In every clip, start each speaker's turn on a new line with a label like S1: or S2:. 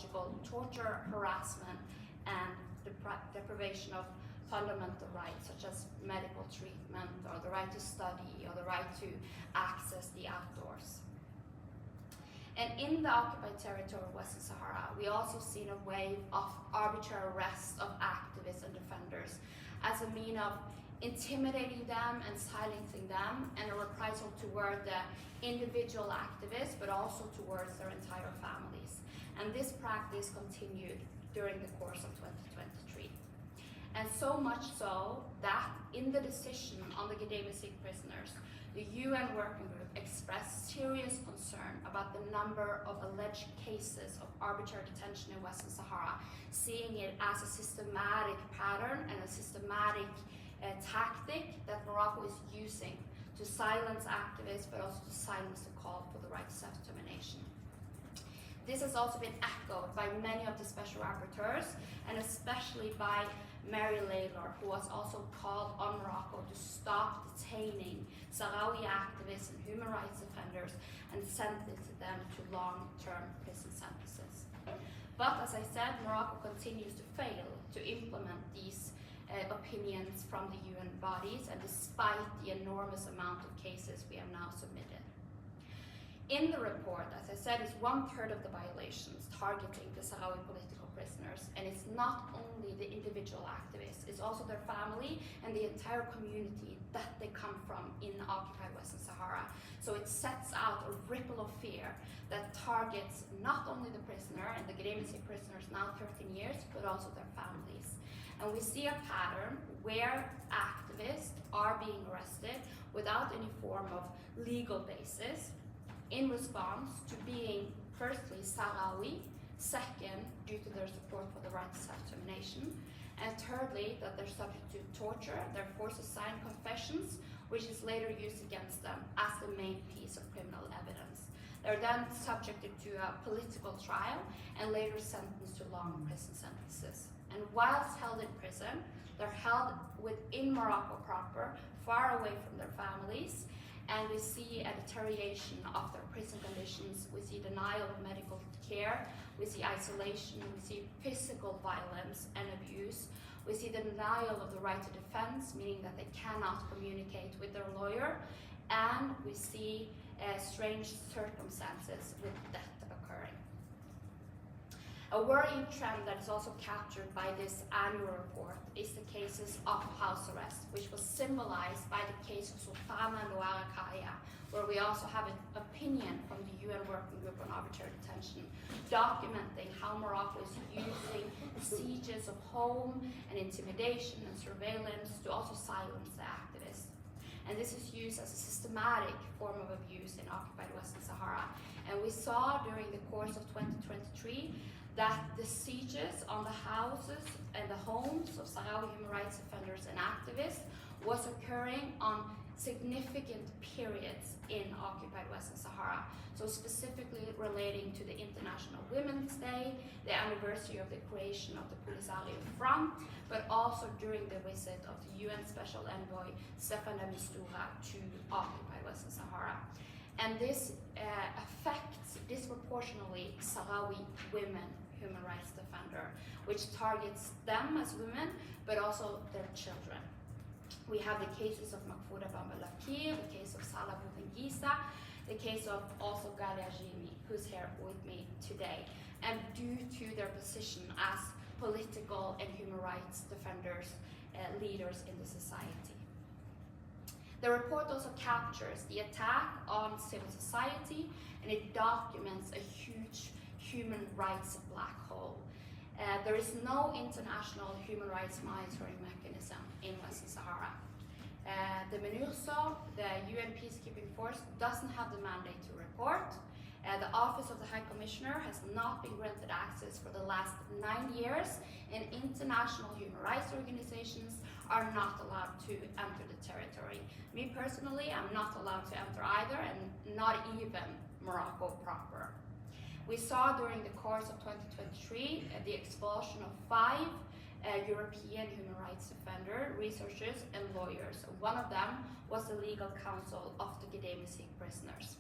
S1: psychological torture, harassment, and deprivation of fundamental rights such as medical treatment or the right to study or the right to access the outdoors. And in the occupied territory of Western Sahara, we also seen a wave of arbitrary arrests of activists and defenders as a mean of intimidating them and silencing them, and a reprisal toward the individual activists, but also towards their entire families. And this practice continued during the course of 2023. And so much so that in the decision on the Gedemsig prisoners, the UN working group expressed serious concern about the number of alleged cases of arbitrary detention in Western Sahara, seeing it as a systematic pattern and a systematic tactic that Morocco is using to silence activists, but also to silence the call for the right to self-determination. This has also been echoed by many of the special rapporteurs, and especially by Mary Laylor, who was also called on Morocco to stop detaining Sahrawi activists and human rights defenders and sentence them to long-term prison sentences. But as I said, Morocco continues to fail to implement these opinions from the UN bodies, and despite the enormous amount of cases we have now submitted. In the report, as I said, is 1/3 of the violations targeting the Sahrawi political prisoners, and it's not only the individual activists, it's also their family and the entire community that they come from in occupied Western Sahara. So it sets out a ripple of fear that targets not only the prisoner and the Gedemsig prisoners now 13 years, but also their families. And we see a pattern where activists are being arrested without any form of legal basis in response to being, firstly, Sahrawi, second, due to their support for the right to self-determination, and thirdly, that they're subject to torture. They're forced to sign confessions, which is later used against them as the main piece of criminal evidence. They're then subjected to a political trial and later sentenced to long prison sentences. And whilst held in prison, they're held within Morocco proper, far away from their families, and we see a deterioration of their prison conditions. We see denial of medical care, we see isolation, we see physical violence and abuse, we see the denial of the right to defense, meaning that they cannot communicate with their lawyer, and we see strange circumstances with death occurring. A worrying trend that is also captured by this annual report is the cases of house arrest, which was symbolized by the case of Sultana Noara Kaya, where we also have an opinion from the UN Working Group on Arbitrary Detention, documenting how Morocco is using sieges of home and intimidation and surveillance to also silence the activists. And this is used as a systematic form of abuse in occupied Western Sahara. And we saw during the course of 2023 that the sieges on the houses and the homes of Sahrawi human rights defenders and activists was occurring on significant periods in occupied Western Sahara. So specifically relating to the International Women's Day, the anniversary of the creation of the Polisario Front, but also during the visit of the UN Special Envoy Staffan de Mistura to occupied Western Sahara. And this affects disproportionately Sahrawi women human rights defender, which targets them as women, but also their children. We have the cases of Mahfouda Bambalakir, the case of Salah Boudengisa, the case of also Galia Jimi, who's here with me today. And due to their position as political and human rights defenders, leaders in the society. The report also captures the attack on civil society, and it documents a huge human rights black hole. There is no international human rights monitoring mechanism in Western Sahara. The MINURSO, the UN peacekeeping force, doesn't have the mandate to report. The Office of the High Commissioner has not been granted access for the last 9 years, and international human rights organizations are not allowed to enter the territory. Me personally, I'm not allowed to enter either, and not even Morocco proper. We saw during the course of 2023 the expulsion of 5 European human rights defender, researchers, and lawyers. One of them was the legal counsel of the Gedemsig prisoners.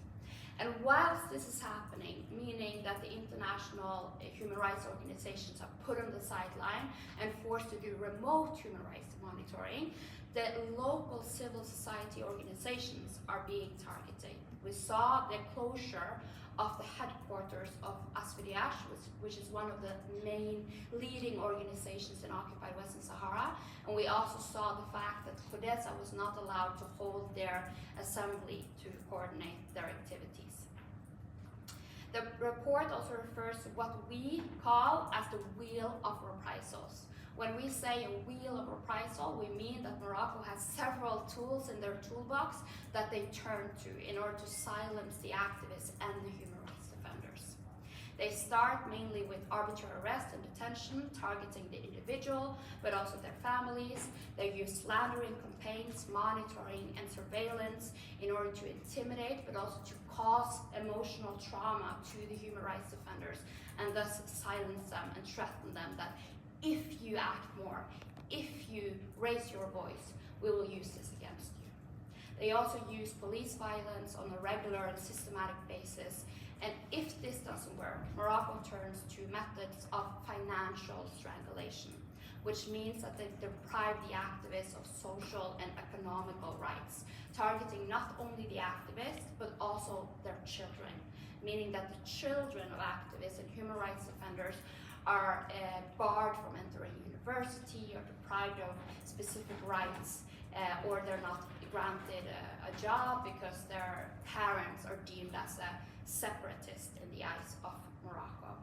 S1: And whilst this is happening, meaning that the international human rights organizations are put on the sideline and forced to do remote human rights monitoring, the local civil society organizations are being targeted. We saw the closure of the headquarters of Asfidiash, which is one of the main leading organizations in occupied Western Sahara. And we also saw the fact that Codesa was not allowed to hold their assembly to coordinate their activities. The report also refers to what we call as the wheel of reprisals. When we say a wheel of reprisal, we mean that Morocco has several tools in their toolbox that they turn to in order to silence the activists and the human rights defenders. They start mainly with arbitrary arrest and detention, targeting the individual, but also their families. They use slandering campaigns, monitoring, and surveillance in order to intimidate, but also to cause emotional trauma to the human rights defenders, and thus silence them and threaten them that if you act more, if you raise your voice, we will use this against you. They also use police violence on a regular and systematic basis. And if this doesn't work, Morocco turns to methods of financial strangulation, which means that they deprive the activists of social and economical rights, targeting not only the activists, but also their children, meaning that the children of activists and human rights defenders are barred from entering university or deprived of specific rights, or they're not granted a job because their parents are deemed as a separatist in the eyes of Morocco.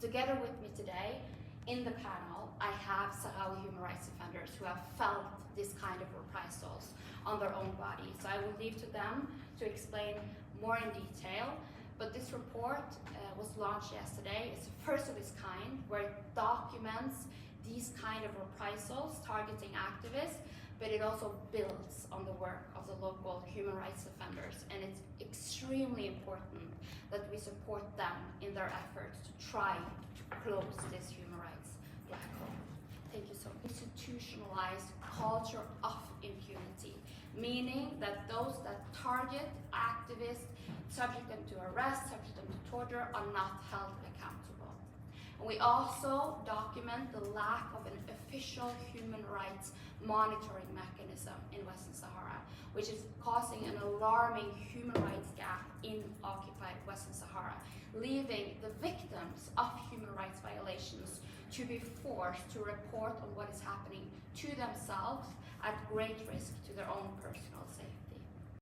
S1: Together with me today in the panel, I have Sahrawi human rights defenders who have felt this kind of reprisals on their own bodies. So I will leave to them to explain more in detail. But this report was launched yesterday. It's the first of its kind, where it documents these kind of reprisals targeting activists, but it also builds on the work of the local human rights defenders. And it's extremely important that we support them in their efforts to try to close this human rights black hole. Thank you so much. Institutionalized culture of impunity, meaning that those that target activists, subject them to arrest, subject them to torture, are not held accountable. And we also document the lack of an official human rights monitoring mechanism in Western Sahara, which is causing an alarming human rights gap in occupied Western Sahara, leaving the victims of human rights violations to be forced to report on what is happening to themselves at great risk to their own personal safety.